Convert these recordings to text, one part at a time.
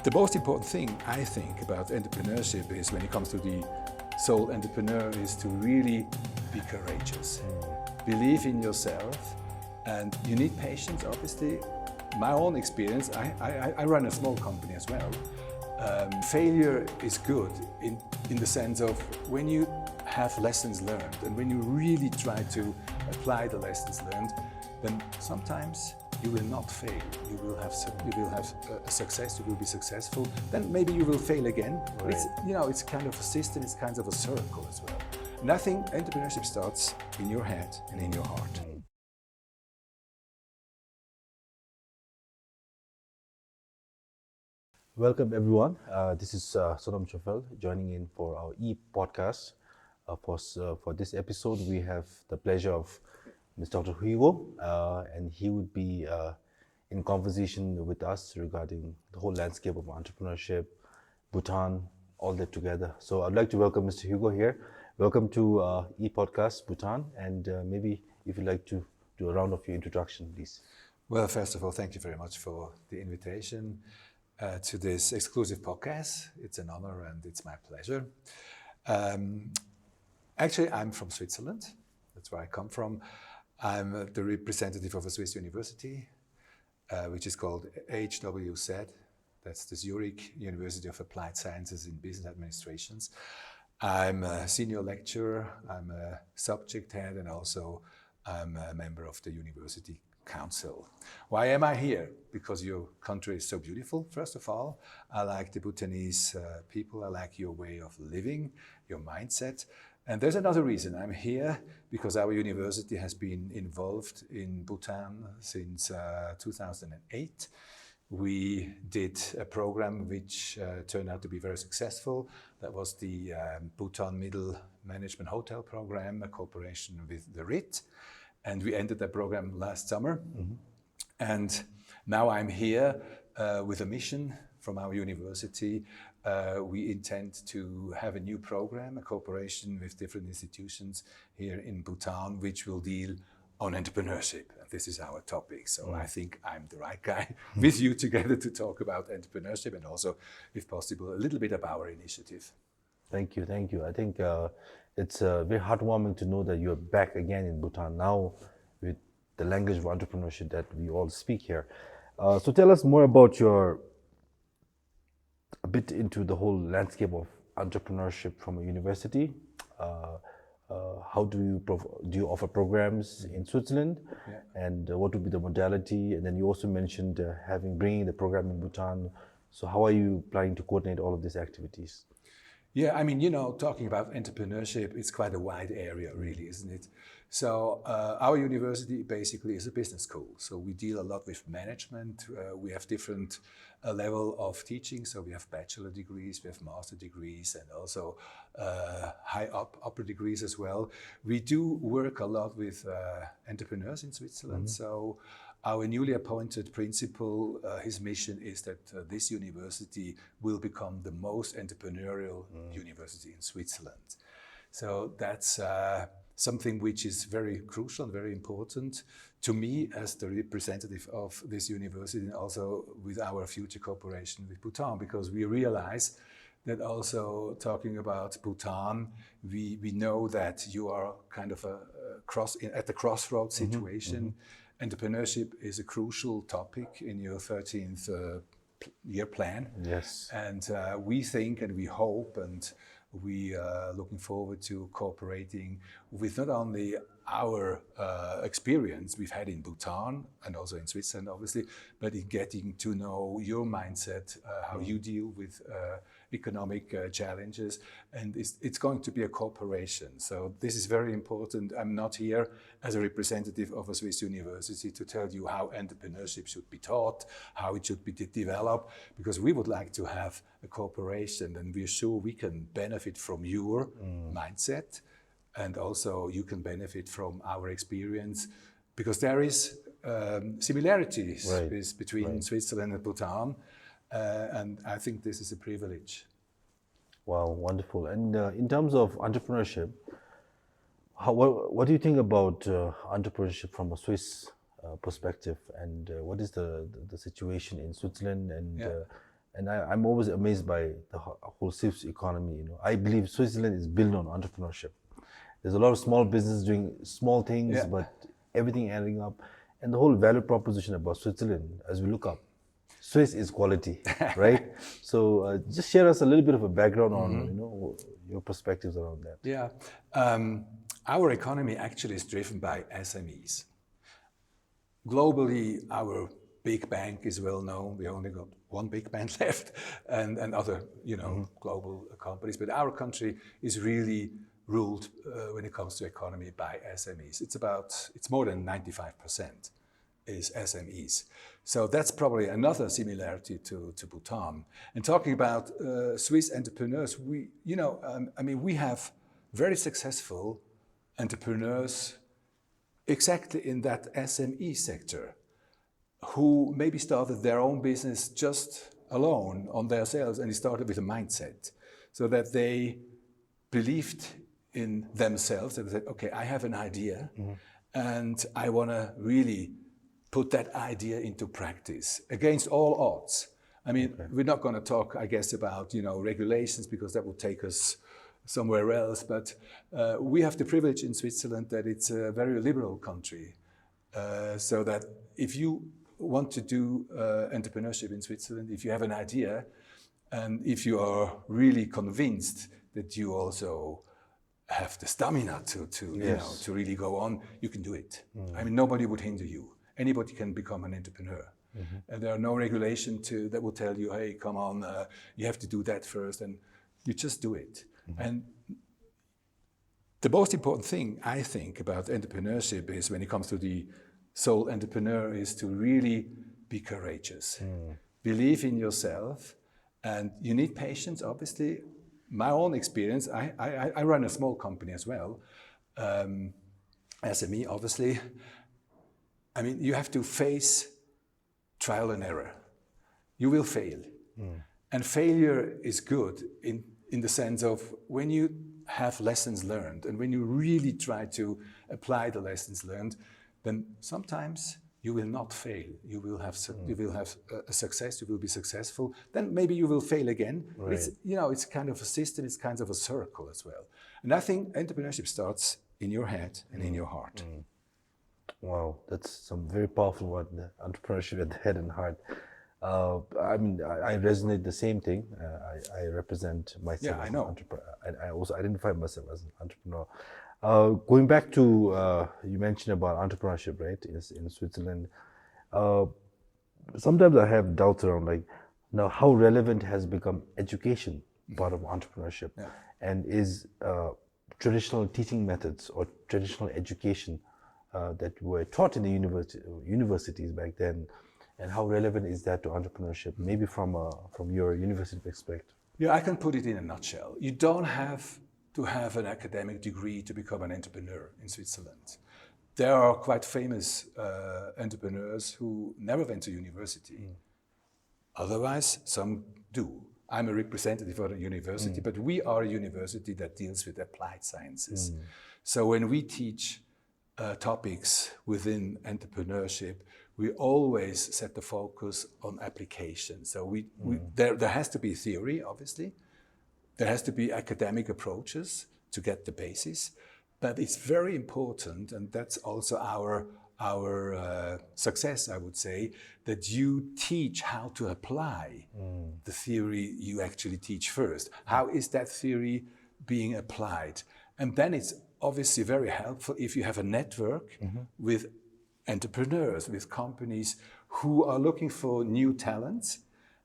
The most important thing, I think, about entrepreneurship is when it comes to the sole entrepreneur is to really be courageous. Believe in yourself, and you need patience, obviously. My own experience, I run a small company as well. Failure is good in the sense of when you have lessons learned and when you really try to apply the lessons learned, then sometimes you will not fail. You will have a success. You will be successful. Then maybe you will fail again. Right. It's kind of a system. It's kind of a circle as well. And I think entrepreneurship starts in your head and in your heart. Welcome everyone. This is Sonam Chofel joining in for our podcast. For this episode, we have the pleasure of Mr. Dr. Hugo, and he would be in conversation with us regarding the whole landscape of entrepreneurship, Bhutan, all that together. So I'd like to welcome Mr. Hugo here. Welcome to e-podcast Bhutan, and maybe if you'd like to do a round of your introduction, please. Well, first of all, thank you very much for the invitation to this exclusive podcast. It's an honor and it's my pleasure. Actually, I'm from Switzerland. That's where I come from. I'm the representative of a Swiss university, which is called 𝐁𝐢𝐤𝐤𝐚𝐬𝐡. That's the Zurich University of Applied Sciences in Business Administrations. I'm a senior lecturer, I'm a subject head, and also I'm a member of the university council. Why am I here? Because your country is so beautiful, first of all. I like the Bhutanese people, I like your way of living, your mindset. And there's another reason. I'm here because our university has been involved in Bhutan since 2008. We did a program which turned out to be very successful. That was the Bhutan Middle Management Hotel Program, a cooperation with the RIT. And we ended that program last summer. And now I'm here with a mission from our university. We intend to have a new program, a cooperation with different institutions here in Bhutan, which will deal on entrepreneurship. And this is our topic. So I think I'm the right guy with you together to talk about entrepreneurship and also, if possible, a little bit of our initiative. Thank you, thank you. I think it's very heartwarming to know that you're back again in Bhutan now with the language of entrepreneurship that we all speak here. So tell us more about a bit into the whole landscape of entrepreneurship from a university. How do you offer programs in Switzerland? Yeah. And what would be the modality? And then you also mentioned bringing the program in Bhutan. So how are you planning to coordinate all of these activities? Yeah, I mean, talking about entrepreneurship, it's quite a wide area, really, isn't it? So our university basically is a business school. So we deal a lot with management. We have different level of teaching. So we have bachelor degrees, we have master degrees, and also upper degrees as well. We do work a lot with entrepreneurs in Switzerland. So our newly appointed principal, his mission is that this university will become the most entrepreneurial university in Switzerland. So that's something which is very crucial and very important to me as the representative of this university, and also with our future cooperation with Bhutan, because we realize that also talking about Bhutan, we know that you are kind of at the crossroads situation. Entrepreneurship is a crucial topic in your 13th year plan. Yes. And we think and we hope and we are looking forward to cooperating with not only our experience we've had in Bhutan and also in Switzerland, obviously, but in getting to know your mindset, how you deal with economic challenges, and it's going to be a cooperation. So this is very important. I'm not here as a representative of a Swiss university to tell you how entrepreneurship should be taught, how it should be developed, because we would like to have a cooperation, and we're sure we can benefit from your mindset, and also you can benefit from our experience, because there is similarities between Switzerland and Bhutan. And I think this is a privilege. Wow, wonderful. And in terms of entrepreneurship, what do you think about entrepreneurship from a Swiss perspective? And what is the situation in Switzerland? And And I'm always amazed by the whole Swiss economy. I believe Switzerland is built on entrepreneurship. There's a lot of small business doing small things, but everything adding up. And the whole value proposition about Switzerland, as we look up, Swiss is quality, right? So just share us a little bit of a background on your perspectives around that. Yeah, our economy actually is driven by SMEs. Globally, our big bank is well known. We only got one big bank left, and other global companies. But our country is really ruled when it comes to economy by SMEs. It's more than 95% is SMEs. So that's probably another similarity to Bhutan. And talking about Swiss entrepreneurs, we have very successful entrepreneurs exactly in that SME sector who maybe started their own business just alone on themselves, and they started with a mindset so that they believed in themselves. They said, okay, I have an idea and I want to really put that idea into practice against all odds. I mean, we're not going to talk, I guess, about regulations, because that would take us somewhere else. But we have the privilege in Switzerland that it's a very liberal country, so that if you want to do entrepreneurship in Switzerland, if you have an idea, and if you are really convinced that you also have the stamina to really go on, you can do it. I mean, nobody would hinder you. Anybody can become an entrepreneur. And there are no regulations that will tell you, hey, come on, you have to do that first, and you just do it. And the most important thing, I think, about entrepreneurship is, when it comes to the sole entrepreneur, is to really be courageous. Believe in yourself, and you need patience, obviously. My own experience, I run a small company as well, SME, obviously. I mean, you have to face trial and error. You will fail. And failure is good in the sense of, when you have lessons learned and when you really try to apply the lessons learned, then sometimes you will not fail. You will have a success. You will be successful. Then maybe you will fail again. Right. It's kind of a system. It's kind of a circle as well. And I think entrepreneurship starts in your head and in your heart. Wow, that's some very powerful word, entrepreneurship at the head and heart. I resonate the same thing. I represent myself as an entrepreneur. I also identify myself as an entrepreneur. Going back to, you mentioned about entrepreneurship, right, in Switzerland. Sometimes I have doubts around, how relevant has become education part of entrepreneurship? And is traditional teaching methods or traditional education that were taught in the universities back then, and how relevant is that to entrepreneurship? Maybe from your university perspective. Yeah, I can put it in a nutshell. You don't have to have an academic degree to become an entrepreneur in Switzerland. There are quite famous entrepreneurs who never went to university. Otherwise, some do. I'm a representative of a university, but we are a university that deals with applied sciences. So when we teach topics within entrepreneurship, we always set the focus on application. So there has to be theory, obviously. There has to be academic approaches to get the basis. But it's very important, and that's also our success, I would say, that you teach how to apply the theory you actually teach first. How is that theory being applied? And then it's obviously very helpful if you have a network with entrepreneurs, with companies who are looking for new talents.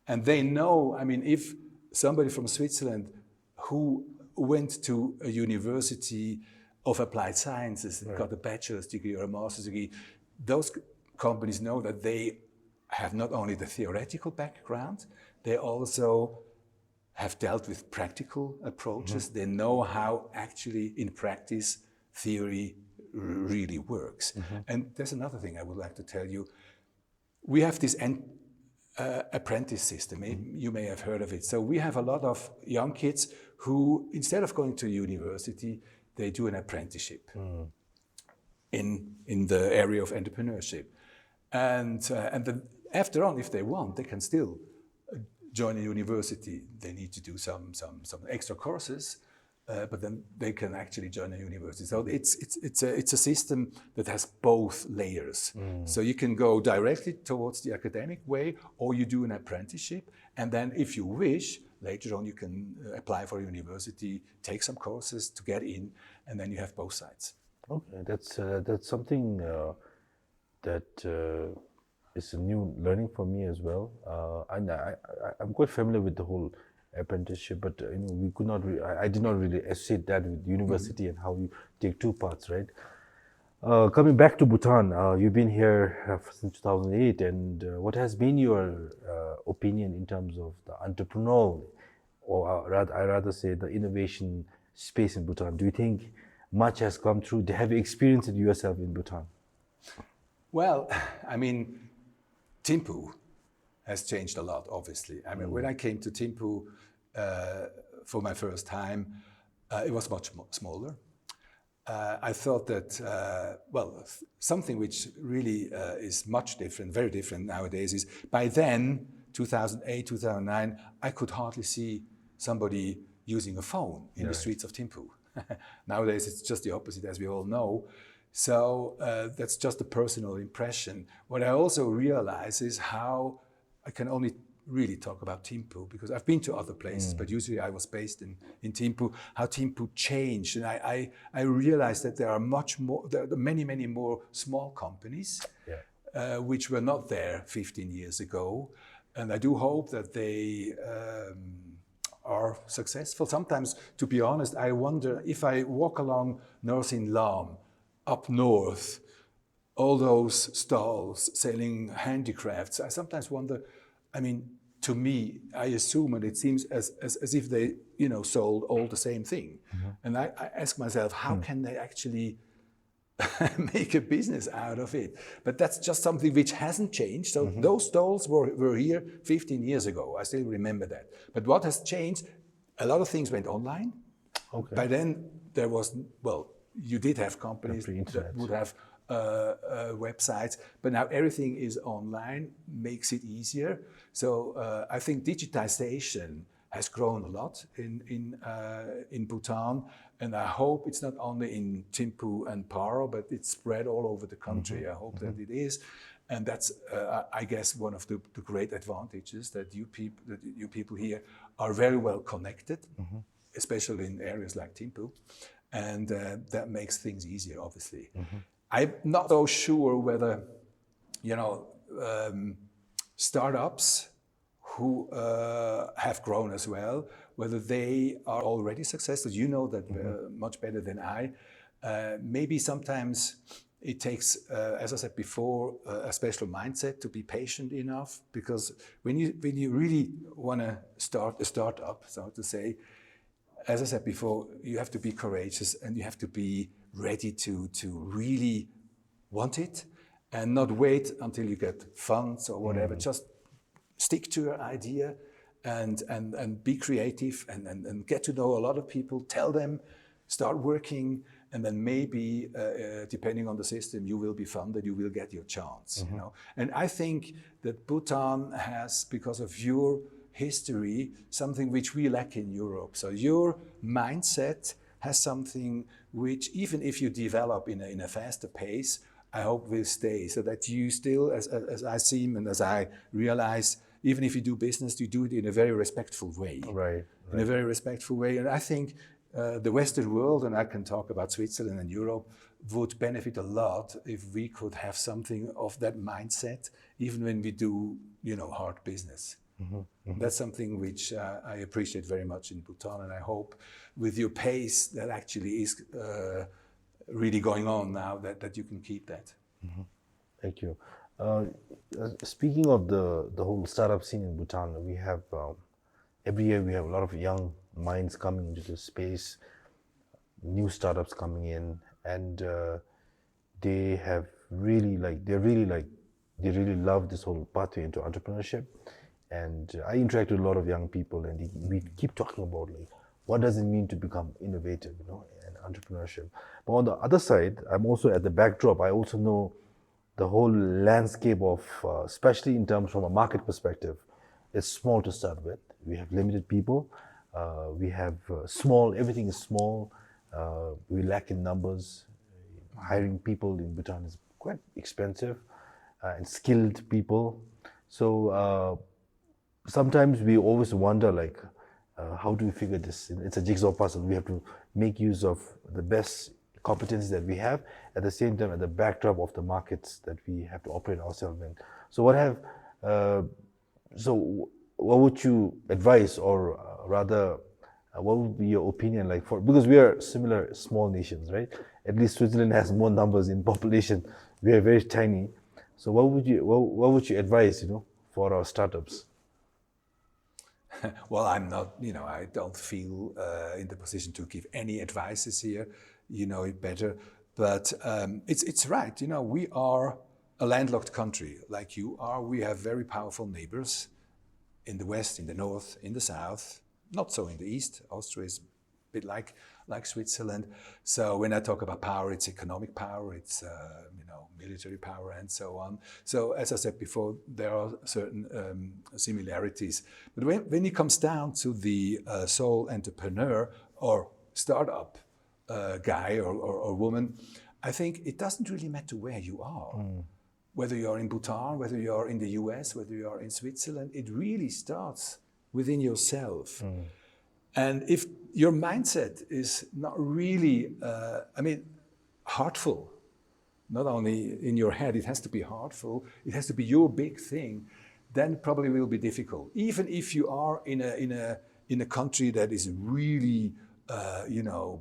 And they know, I mean, if somebody from Switzerland who went to a university of applied sciences and got a bachelor's degree or a master's degree, those companies know that they have not only the theoretical background, they also have dealt with practical approaches. They know how actually in practice theory really works. And there's another thing I would like to tell you. We have this apprentice system. You may have heard of it. So we have a lot of young kids who, instead of going to university, they do an apprenticeship in the area of entrepreneurship. And then after all, if they want, they can still join a university, they need to do some extra courses, but then they can actually join a university. So it's a system that has both layers. So you can go directly towards the academic way, or you do an apprenticeship, and then if you wish, later on you can apply for a university, take some courses to get in, and then you have both sides. Okay, that's something that is a new learning for me as well. And I'm quite familiar with the whole apprenticeship, but we could not. I did not really associate that with university and how you take two parts, right? Coming back to Bhutan, you've been here since 2008, and what has been your opinion in terms of the entrepreneurial, or I rather say the innovation space in Bhutan? Do you think much has come through? Have you experienced it yourself in Bhutan? Well, I mean, Thimphu has changed a lot, obviously. I mean, when I came to Thimphu for my first time, it was much smaller. I thought that, well, something which really is much different, very different nowadays is, by then, 2008, 2009, I could hardly see somebody using a phone in the streets of Thimphu. Nowadays, it's just the opposite, as we all know. So that's just a personal impression. What I also realize is how I can only really talk about Thimphu, because I've been to other places, but usually I was based in Thimphu, how Thimphu changed. And I realized that there are many more small companies which were not there 15 years ago. And I do hope that they are successful. Sometimes, to be honest, I wonder if I walk along North in Lam, up north, all those stalls selling handicrafts, I sometimes wonder, I mean, to me, I assume, and it seems as if they, sold all the same thing. And I ask myself, how can they actually make a business out of it? But that's just something which hasn't changed. So those stalls were here 15 years ago. I still remember that. But what has changed, a lot of things went online. Okay. By then, there was, well, you did have companies that would have websites, but now everything is online, makes it easier. So I think digitization has grown a lot in Bhutan, and I hope it's not only in Thimphu and Paro, but it's spread all over the country. I hope that it is, and that's I guess one of the great advantages, that you people here are very well connected, especially in areas like Thimphu, and that makes things easier, obviously. I'm not so sure whether, startups who have grown as well, whether they are already successful. You know that much better than I. Maybe sometimes it takes, as I said before, a special mindset to be patient enough, because when you really want to start a startup, so to say, as I said before, you have to be courageous and you have to be ready to really want it and not wait until you get funds or whatever. Just stick to your idea and be creative and get to know a lot of people, tell them, start working, and then maybe, depending on the system, you will be funded, you will get your chance. And I think that Bhutan has, because of your history, something which we lack in Europe. So your mindset has something which, even if you develop in a faster pace, I hope will stay, so that you still, as I see and as I realize, even if you do business, you do it in a very respectful way. Right. In a very respectful way. And I think the Western world, and I can talk about Switzerland and Europe, would benefit a lot if we could have something of that mindset, even when we do, hard business. That's something which I appreciate very much in Bhutan, and I hope with your pace that actually is really going on now, that you can keep that. Thank you. Speaking of the whole startup scene in Bhutan, we have every year we have a lot of young minds coming into the space, new startups coming in, and they really love this whole pathway into entrepreneurship. And I interact with a lot of young people, and we keep talking about what does it mean to become innovative, and entrepreneurship. But on the other side, I'm also at the backdrop. I also know the whole landscape of, especially in terms from a market perspective, it's small to start with. We have limited people. We have small, everything is small. We lack in numbers. Hiring people in Bhutan is quite expensive, and skilled people. So sometimes we always wonder, like, how do we figure this? It's a jigsaw puzzle. We have to make use of the best competencies that we have, at the same time at the backdrop of the markets that we have to operate ourselves in. So what would you advise, or rather, what would be your opinion, like, because we are similar small nations, right? At least Switzerland has more numbers in population. We are very tiny. So what would you advise, for our startups? Well, I'm not, I don't feel in the position to give any advices here. You know it better. But it's right. We are a landlocked country like you are. We have very powerful neighbors in the west, in the north, in the south, not so in the east. Austria is a bit like Switzerland. So when I talk about power, it's economic power, it's military power, and so on. So as I said before, there are certain similarities. But when it comes down to the sole entrepreneur or startup guy or woman, I think it doesn't really matter where you are. Whether you're in Bhutan, whether you're in the US, whether you're in Switzerland, it really starts within yourself. And if your mindset is not really, heartful, not only in your head, it has to be heartful, it has to be your big thing, then probably will be difficult. Even if you are in a country that is really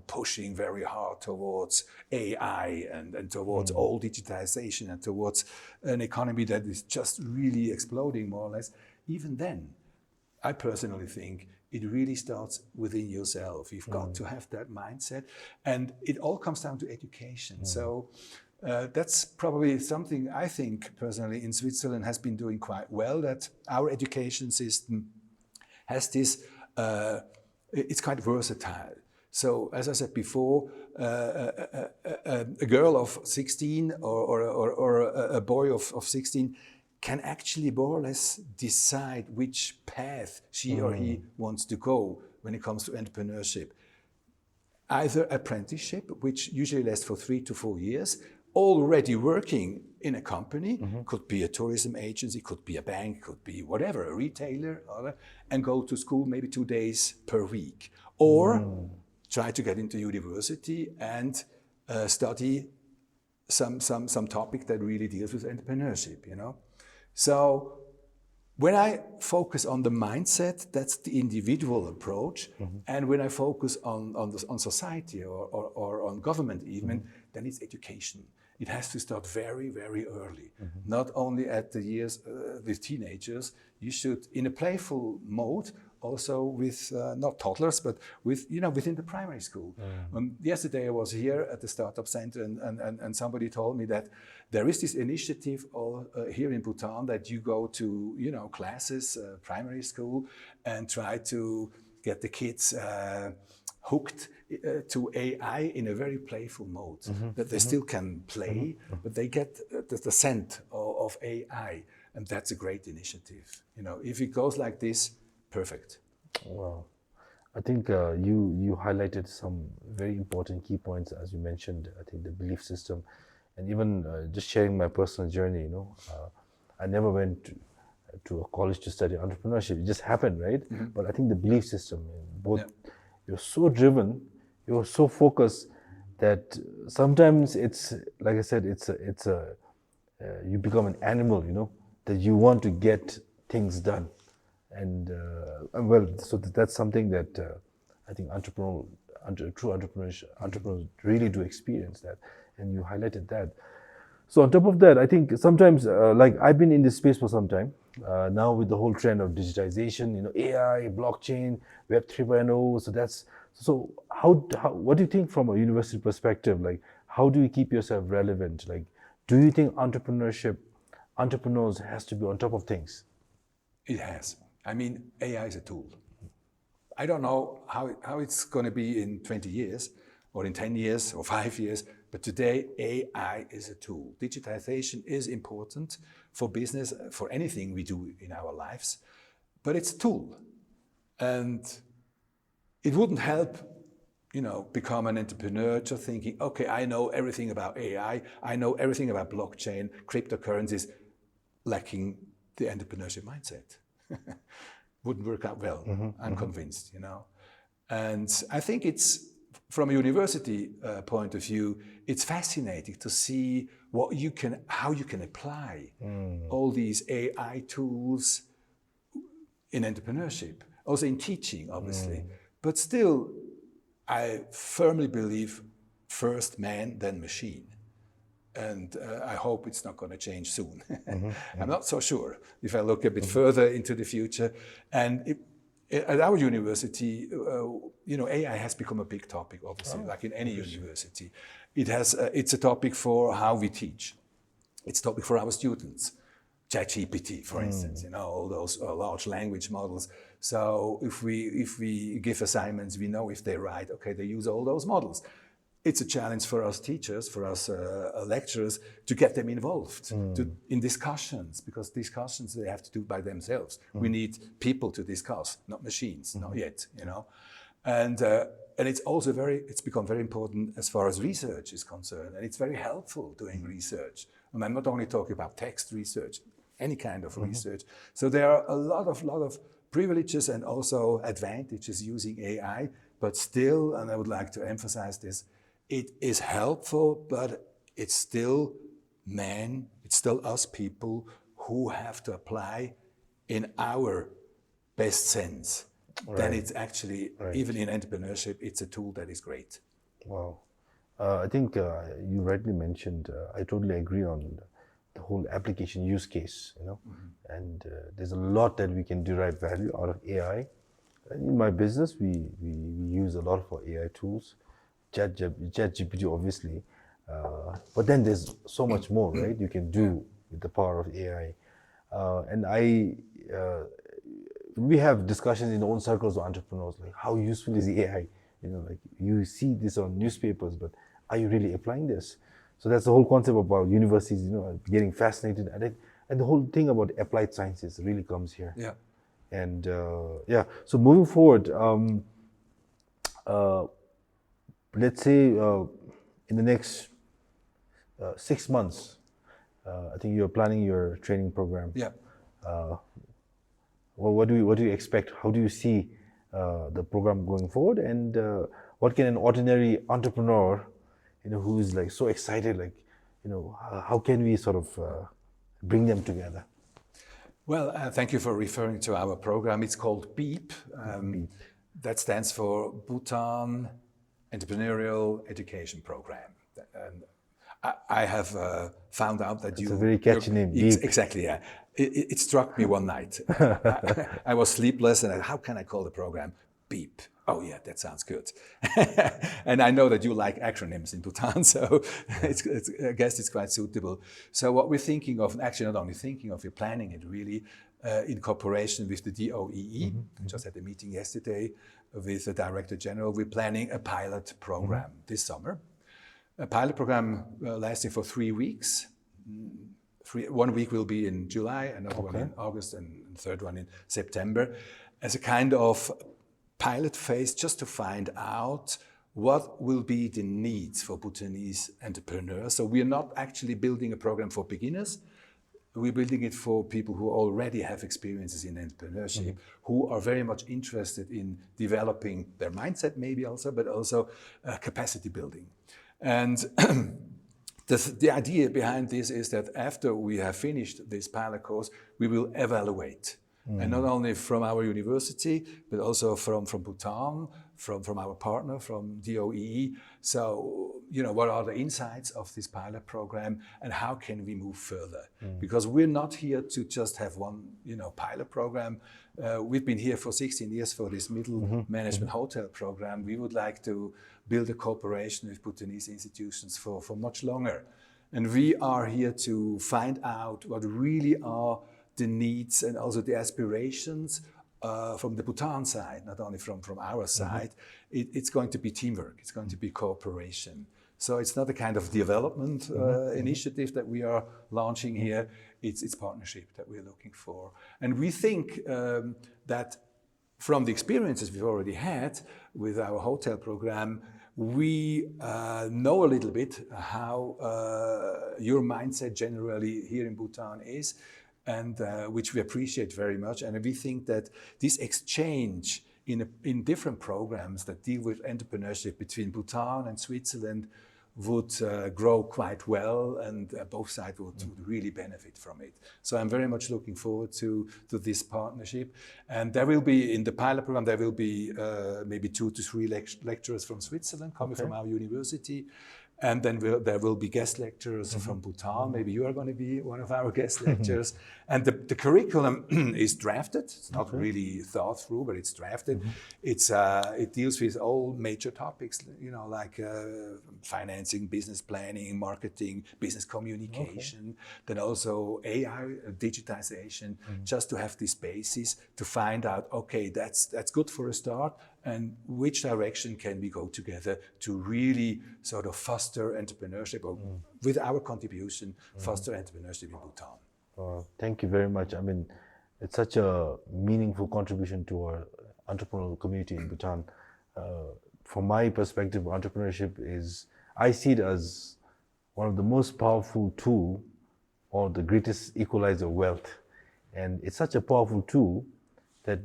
pushing very hard towards AI and towards all digitization and towards an economy that is just really exploding more or less, even then, I personally think it really starts within yourself. You've got to have that mindset, and it all comes down to education. So that's probably something I think personally in Switzerland has been doing quite well, that our education system has this, it's quite versatile. So as I said before, a girl of 16 or a boy of 16 can actually more or less decide which path she or he wants to go when it comes to entrepreneurship. Either apprenticeship, which usually lasts for 3 to 4 years, already working in a company, could be a tourism agency, could be a bank, could be whatever, a retailer, and go to school maybe 2 days per week. Or try to get into university and study some topic that really deals with entrepreneurship, So when I focus on the mindset, that's the individual approach. And when I focus on society or on government even, then it's education. It has to start very, very early. Not only at the years with teenagers. You should, in a playful mode, also with not toddlers, but with within the primary school. Yesterday I was here at the startup center, and somebody told me that there is this initiative here in Bhutan that you go to classes, primary school, and try to get the kids hooked to AI in a very playful mode, that they still can play, but they get the scent of AI, and that's a great initiative. If it goes like this, perfect. Wow. I think you highlighted some very important key points, as you mentioned. I think the belief system, and even just sharing my personal journey, I never went to a college to study entrepreneurship. It just happened, right? But I think the belief system, both you're so driven, you're so focused that sometimes it's, like I said, you become an animal, that you want to get things done. And so that's something that I think true entrepreneurs really do experience that, and you highlighted that. So on top of that, I think sometimes, like I've been in this space for some time, now with the whole trend of digitization, AI, blockchain, Web 3.0, so what do you think from a university perspective, like how do you keep yourself relevant? Like, do you think entrepreneurs has to be on top of things? It has. AI is a tool. I don't know how it's going to be in 20 years or in 10 years or 5 years, but today AI is a tool. Digitization is important for business, for anything we do in our lives. but it's a tool. And it wouldn't help, become an entrepreneur just thinking, okay, I know everything about AI, I know everything about blockchain, cryptocurrencies, lacking the entrepreneurship mindset. Wouldn't work out well, I'm convinced, And I think it's, from a university point of view, it's fascinating to see how you can apply all these AI tools in entrepreneurship, also in teaching, obviously. But still, I firmly believe first man, then machine. And I hope it's not going to change soon. I'm not so sure if I look a bit further into the future. And at our university, AI has become a big topic, obviously, like in any university. It's a topic for how we teach. It's a topic for our students. ChatGPT, for instance, all those large language models. So if we give assignments, we know if they're right. Okay, they use all those models. It's a challenge for us teachers, for us lecturers, to get them involved in discussions, because discussions they have to do by themselves. We need people to discuss, not machines, not yet, And it's become very important as far as research is concerned, and it's very helpful doing research. And I'm not only talking about text research, any kind of research. So there are a lot of privileges and also advantages using AI, but still, and I would like to emphasize this, it is helpful, but it's still it's still us people who have to apply in our best sense. Right. Then it's actually, even in entrepreneurship, it's a tool that is great. Wow. I think you rightly mentioned, I totally agree on the whole application use case, and there's a lot that we can derive value out of AI. In my business, we use a lot of our AI tools, ChatGPT obviously, but then there's so much more, right? You can do with the power of AI. And we have discussions in our own circles of entrepreneurs, like how useful is the AI? Like you see this on newspapers, but are you really applying this? So that's the whole concept about universities, getting fascinated at it. And the whole thing about applied sciences really comes here. Yeah. And so moving forward, let's say in the next 6 months, I think you're planning your training program. Yeah. What do you expect? How do you see the program going forward? And what can an ordinary entrepreneur, who's like so excited, how can we sort of bring them together? Well, thank you for referring to our program. It's called BEEP. That stands for Bhutan Entrepreneurial Education Program. And I have found out that it's a very catchy name. BEEP. Exactly, yeah. It struck me one night. I was sleepless, and how can I call the program BEEP? Oh yeah, that sounds good. And I know that you like acronyms in Bhutan, so I guess it's quite suitable. So what we're thinking of, actually not only thinking of, we're planning it really in cooperation with the DOEE. We just had a meeting yesterday with the Director General. We're planning a pilot program this summer. A pilot program lasting for 3 weeks. 1 week will be in July, another one in August, and the third one in September, as a kind of pilot phase, just to find out what will be the needs for Bhutanese entrepreneurs. So we are not actually building a program for beginners. We're building it for people who already have experiences in entrepreneurship, who are very much interested in developing their mindset maybe also, but also capacity building. And the idea behind this is that after we have finished this pilot course, we will evaluate. And not only from our university, but also from Bhutan, from our partner, from DOEE. So, what are the insights of this pilot program and how can we move further? Because we're not here to just have one, pilot program. We've been here for 16 years for this middle management hotel program. We would like to build a cooperation with Bhutanese institutions for much longer. And we are here to find out what really are the needs and also the aspirations from the Bhutan side, not only from our side. It's going to be teamwork, it's going to be cooperation So it's not a kind of development initiative that we are launching here. It's partnership that we're looking for. And we think that from the experiences we've already had with our hotel program, we know a little bit how your mindset generally here in Bhutan is, and which we appreciate very much. And we think that this exchange in different programs that deal with entrepreneurship between Bhutan and Switzerland would grow quite well, and both sides would really benefit from it. So I'm very much looking forward to this partnership. And there will be, in the pilot program, there will be maybe 2 to 3 lecturers from Switzerland coming from our university. And then there will be guest lecturers from Bhutan. Maybe you are going to be one of our guest lecturers. And the curriculum is drafted. It's not really thought through, but it's drafted. It deals with all major topics, you know, like financing, business planning, marketing, business communication, then also AI, digitization, just to have this basis to find out, okay, that's good for a start, and which direction can we go together to really sort of foster entrepreneurship, or with our contribution, foster entrepreneurship in Bhutan. Thank you very much. I mean, it's such a meaningful contribution to our entrepreneurial community in Bhutan. From my perspective, entrepreneurship is, I see it as one of the most powerful tool, or the greatest equalizer of wealth. And it's such a powerful tool that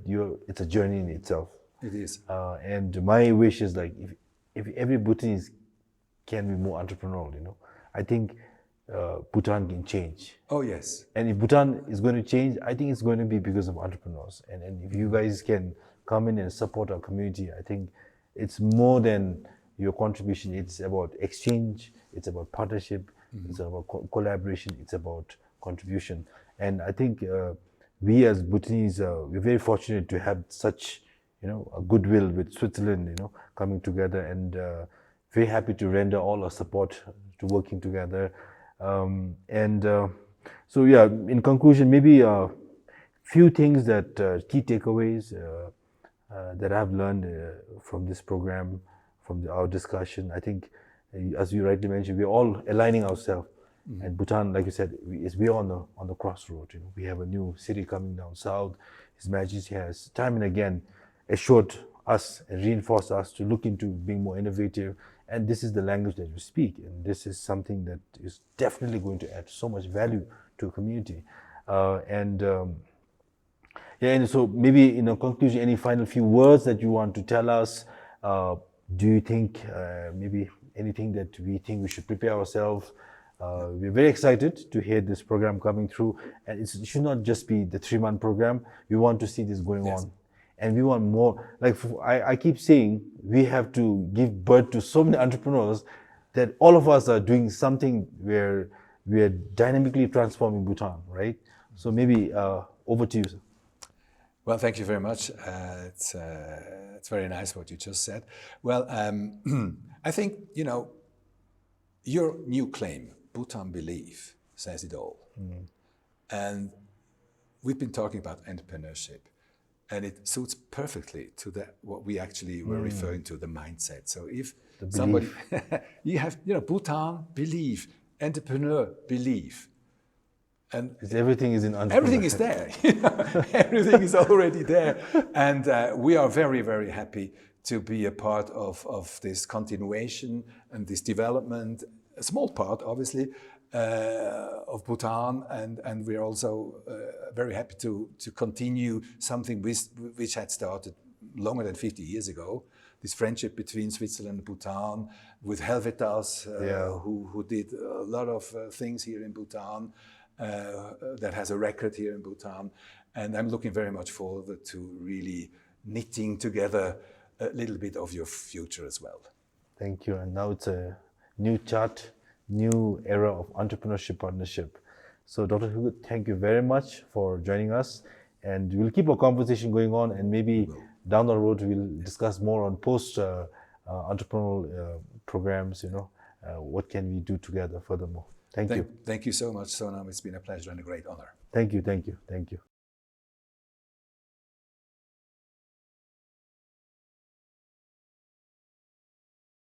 it's a journey in itself. It is. And my wish is, like, if every Bhutanese can be more entrepreneurial, you know, I think Bhutan can change. Oh, yes. And if Bhutan is going to change, I think it's going to be because of entrepreneurs. And if you guys can come in and support our community, I think it's more than your contribution. It's about exchange, it's about partnership, it's about collaboration, it's about contribution. And I think we as Bhutanese, we're very fortunate to have such, you know, a goodwill with Switzerland, you know, coming together, and very happy to render all our support to working together. So yeah, in conclusion, maybe a few things that key takeaways that I've learned from this program, from our discussion. I think, as you rightly mentioned, we're all aligning ourselves. And Bhutan, like you said, we're on the crossroad. You know, we have a new city coming down south. His Majesty has time and again assured us and reinforced us to look into being more innovative, and this is the language that we speak, and this is something that is definitely going to add so much value to a community. And so maybe in a conclusion, any final few words that you want to tell us? Do you think maybe anything that we think we should prepare ourselves? We're very excited to hear this program coming through, and it should not just be the 3-month program. We want to see this going on. And we want more. Like I keep saying, we have to give birth to so many entrepreneurs that all of us are doing something where we are dynamically transforming Bhutan, right? So maybe over to you, sir. Well, thank you very much. It's very nice what you just said. Well, I think, you know, your new claim, Bhutan Believe, says it all. And we've been talking about entrepreneurship. And it suits perfectly to what we actually were referring to, the mindset. So if somebody, you have, you know, Bhutan Believe, entrepreneur believe. And everything is in entrepreneur. Everything is there. Everything is already there. And we are very, very happy to be a part of this continuation and this development, a small part, obviously, of Bhutan, and we're also very happy to continue something which had started longer than 50 years ago. This friendship between Switzerland and Bhutan, with Helvetas, who did a lot of things here in Bhutan, that has a record here in Bhutan. And I'm looking very much forward to really knitting together a little bit of your future as well. Thank you. And now it's a new chart, new era of entrepreneurship partnership. So Dr. Hugo, thank you very much for joining us, and we'll keep our conversation going on, and maybe down the road we'll discuss more on post entrepreneurial programs, you know, what can we do together furthermore. Thank you. Thank you so much, Sonam. It's been a pleasure and a great honor. Thank you.